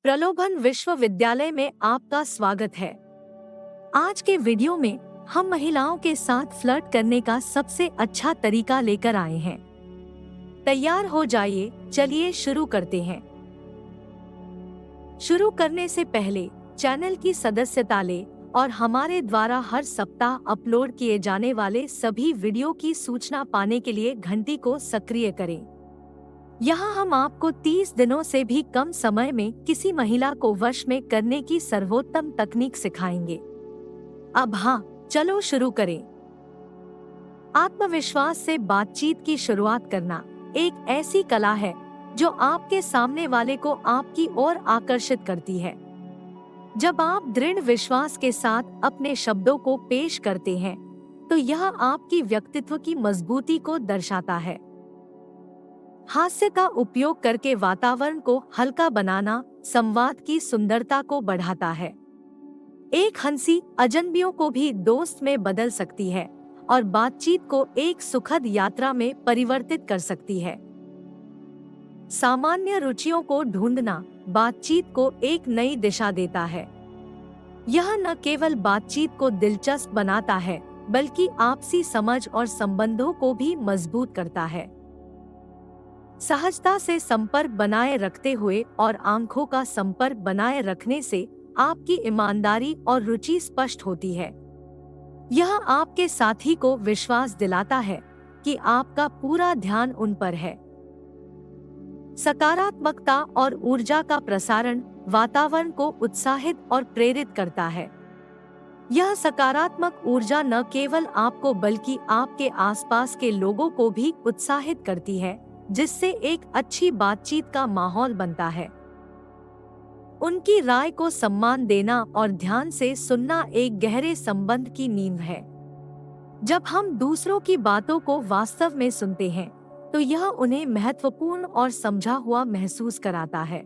प्रलोभन विश्वविद्यालय में आपका स्वागत है। आज के वीडियो में हम महिलाओं के साथ फ्लर्ट करने का सबसे अच्छा तरीका लेकर आए हैं। तैयार हो जाइए, चलिए शुरू करते हैं। शुरू करने से पहले चैनल की सदस्यता लें और हमारे द्वारा हर सप्ताह अपलोड किए जाने वाले सभी वीडियो की सूचना पाने के लिए घंटी को सक्रिय करें। यहाँ हम आपको 30 दिनों से भी कम समय में किसी महिला को वश में करने की सर्वोत्तम तकनीक सिखाएंगे। अब हाँ, चलो शुरू करें। आत्मविश्वास से बातचीत की शुरुआत करना एक ऐसी कला है जो आपके सामने वाले को आपकी ओर आकर्षित करती है। जब आप दृढ़ विश्वास के साथ अपने शब्दों को पेश करते हैं, तो यह आपकी व्यक्तित्व की मजबूती को दर्शाता है। हास्य का उपयोग करके वातावरण को हल्का बनाना संवाद की सुंदरता को बढ़ाता है। एक हंसी अजनबियों को भी दोस्त में बदल सकती है और बातचीत को एक सुखद यात्रा में परिवर्तित कर सकती है। सामान्य रुचियों को ढूंढना बातचीत को एक नई दिशा देता है। यह न केवल बातचीत को दिलचस्प बनाता है, बल्कि आपसी समझ और संबंधों को भी मजबूत करता है। सहजता से संपर्क बनाए रखते हुए और आंखों का संपर्क बनाए रखने से आपकी ईमानदारी और रुचि स्पष्ट होती है। यह आपके साथी को विश्वास दिलाता है कि आपका पूरा ध्यान उन पर है। सकारात्मकता और ऊर्जा का प्रसारण वातावरण को उत्साहित और प्रेरित करता है। यह सकारात्मक ऊर्जा न केवल आपको बल्कि आपके आसपास के लोगों को भी उत्साहित करती है, जिससे एक अच्छी बातचीत का माहौल बनता है। उनकी राय को सम्मान देना और ध्यान से सुनना एक गहरे संबंध की नींव है। जब हम दूसरों की बातों को वास्तव में सुनते हैं, तो यह उन्हें महत्वपूर्ण और समझा हुआ महसूस कराता है।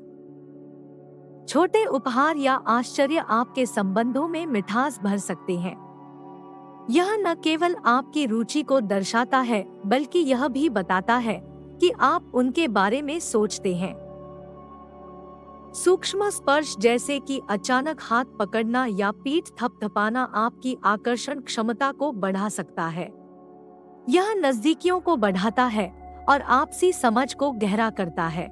छोटे उपहार या आश्चर्य आपके संबंधों में मिठास भर सकते हैं। यह न केवल आपकी रुचि को दर्शाता है, बल्कि यह भी बताता है कि आप उनके बारे में सोचते हैं। सूक्ष्म स्पर्श जैसे कि अचानक हाथ पकड़ना या पीठ थपथपाना आपकी आकर्षण क्षमता को बढ़ा सकता है। यह नजदीकियों को बढ़ाता है और आपसी समझ को गहरा करता है।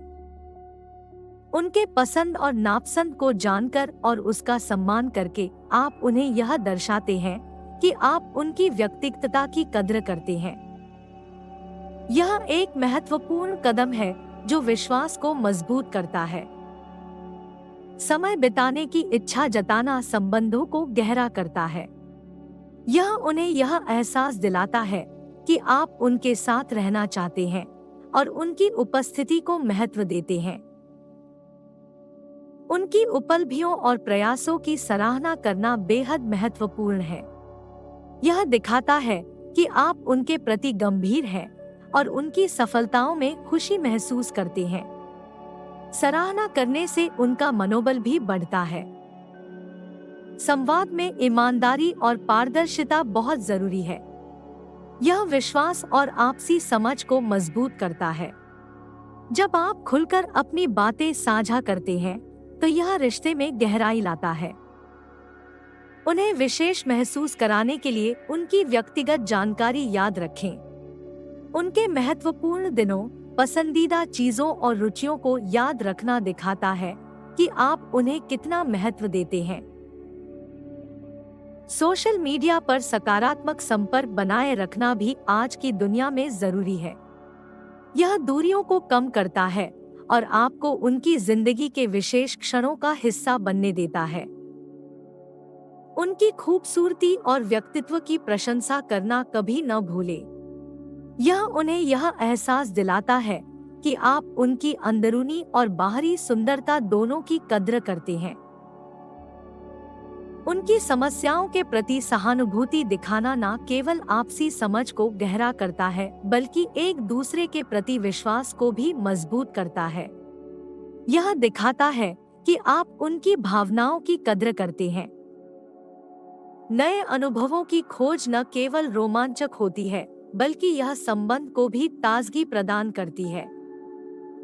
उनके पसंद और नापसंद को जानकर और उसका सम्मान करके आप उन्हें यह दर्शाते हैं कि आप उनकी व्यक्तिगतता की कद्र करते हैं। यह एक महत्वपूर्ण कदम है जो विश्वास को मजबूत करता है। समय बिताने की इच्छा जताना संबंधों को गहरा करता है। यह उन्हें यह एहसास दिलाता है कि आप उनके साथ रहना चाहते हैं और उनकी उपस्थिति को महत्व देते हैं। उनकी उपलब्धियों और प्रयासों की सराहना करना बेहद महत्वपूर्ण है। यह दिखाता है कि आप उनके प्रति गंभीर हैं और उनकी सफलताओं में खुशी महसूस करते हैं। सराहना करने से उनका मनोबल भी बढ़ता है। संवाद में ईमानदारी और पारदर्शिता बहुत जरूरी है। यह विश्वास और आपसी समझ को मजबूत करता है। जब आप खुलकर अपनी बातें साझा करते हैं, तो यह रिश्ते में गहराई लाता है। उन्हें विशेष महसूस कराने के लिए उनकी व्यक्तिगत जानकारी याद रखें। उनके महत्वपूर्ण दिनों, पसंदीदा चीजों और रुचियों को याद रखना दिखाता है कि आप उन्हें कितना महत्व देते हैं। सोशल मीडिया पर सकारात्मक संपर्क बनाए रखना भी आज की दुनिया में जरूरी है। यह दूरियों को कम करता है और आपको उनकी जिंदगी के विशेष क्षणों का हिस्सा बनने देता है। उनकी खूबसूरती और व्यक्तित्व की प्रशंसा करना कभी न भूलें। यह उन्हें यह एहसास दिलाता है कि आप उनकी अंदरूनी और बाहरी सुंदरता दोनों की कद्र करते हैं। उनकी समस्याओं के प्रति सहानुभूति दिखाना न केवल आपसी समझ को गहरा करता है, बल्कि एक दूसरे के प्रति विश्वास को भी मजबूत करता है। यह दिखाता है कि आप उनकी भावनाओं की कद्र करते हैं। नए अनुभवों की खोज न केवल रोमांचक होती है, बल्कि यह संबंध को भी ताजगी प्रदान करती है।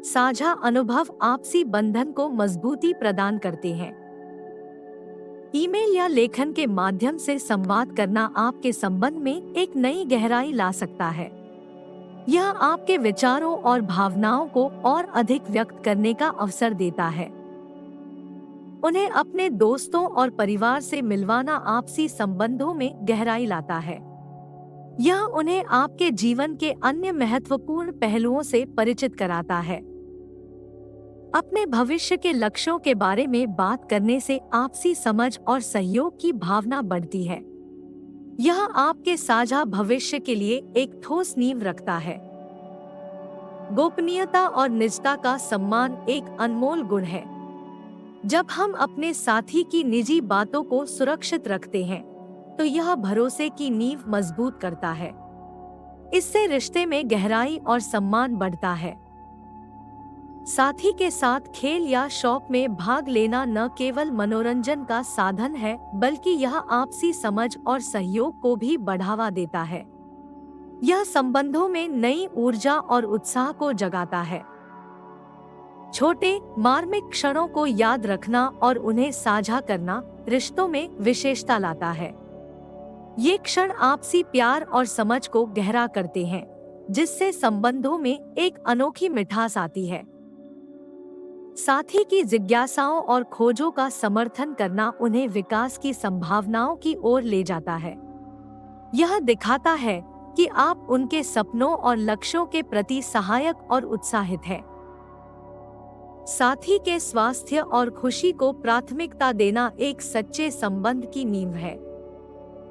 साझा अनुभव आपसी बंधन को मजबूती प्रदान करते हैं। ईमेल या लेखन के माध्यम से संवाद करना आपके संबंध में एक नई गहराई ला सकता है। यह आपके विचारों और भावनाओं को और अधिक व्यक्त करने का अवसर देता है। उन्हें अपने दोस्तों और परिवार से मिलवाना आपसी संबंधों में गहराई लाता है। यह उन्हें आपके जीवन के अन्य महत्वपूर्ण पहलुओं से परिचित कराता है। अपने भविष्य के लक्ष्यों के बारे में बात करने से आपसी समझ और सहयोग की भावना बढ़ती है। यह आपके साझा भविष्य के लिए एक ठोस नींव रखता है। गोपनीयता और निजता का सम्मान एक अनमोल गुण है। जब हम अपने साथी की निजी बातों को सुरक्षित रखते हैं, तो यह भरोसे की नींव मजबूत करता है। इससे रिश्ते में गहराई और सम्मान बढ़ता है। साथी के साथ खेल या शौक में भाग लेना न केवल मनोरंजन का साधन है, बल्कि यह आपसी समझ और सहयोग को भी बढ़ावा देता है। यह संबंधों में नई ऊर्जा और उत्साह को जगाता है। छोटे मार्मिक क्षणों को याद रखना और उन्हें साझा करना रिश्तों में विशेषता लाता है। ये क्षण आपसी प्यार और समझ को गहरा करते हैं, जिससे संबंधों में एक अनोखी मिठास आती है। साथी की जिज्ञासाओं और खोजों का समर्थन करना उन्हें विकास की संभावनाओं की ओर ले जाता है। यह दिखाता है कि आप उनके सपनों और लक्ष्यों के प्रति सहायक और उत्साहित हैं। साथी के स्वास्थ्य और खुशी को प्राथमिकता देना एक सच्चे संबंध की नींव है।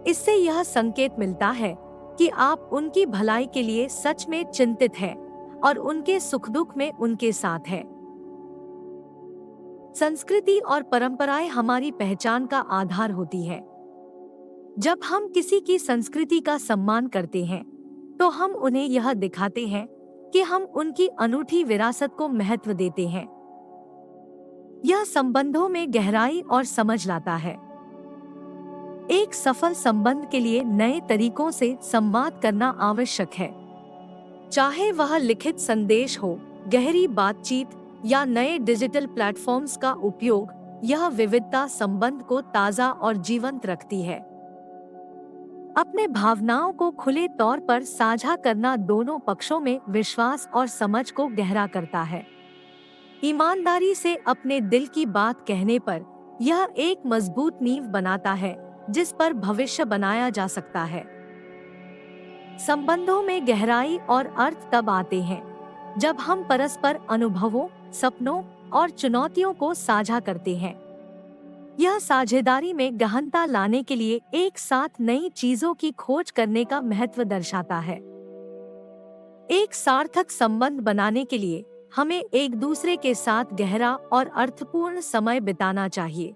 इससे यह संकेत मिलता है कि आप उनकी भलाई के लिए सच में चिंतित हैं और उनके सुख दुख में उनके साथ हैं। संस्कृति और परंपराएं हमारी पहचान का आधार होती है। जब हम किसी की संस्कृति का सम्मान करते हैं, तो हम उन्हें यह दिखाते हैं कि हम उनकी अनूठी विरासत को महत्व देते हैं। यह संबंधों में गहराई और समझ लाता है। एक सफल संबंध के लिए नए तरीकों से संवाद करना आवश्यक है। चाहे वह लिखित संदेश हो, गहरी बातचीत या नए डिजिटल प्लेटफॉर्म्स का उपयोग, यह विविधता संबंध को ताज़ा और जीवंत रखती है। अपने भावनाओं को खुले तौर पर साझा करना दोनों पक्षों में विश्वास और समझ को गहरा करता है। ईमानदारी से अपने दिल की बात कहने पर यह एक मजबूत नींव बनाता है, जिस पर भविष्य बनाया जा सकता है। संबंधों में गहराई और अर्थ तब आते हैं जब हम परस्पर अनुभवों, सपनों और चुनौतियों को साझा करते हैं। यह साझेदारी में गहनता लाने के लिए एक साथ नई चीजों की खोज करने का महत्व दर्शाता है। एक सार्थक संबंध बनाने के लिए हमें एक दूसरे के साथ गहरा और अर्थपूर्ण समय बिताना चाहिए।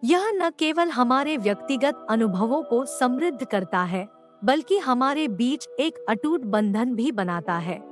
यह न केवल हमारे व्यक्तिगत अनुभवों को समृद्ध करता है, बल्कि हमारे बीच एक अटूट बंधन भी बनाता है।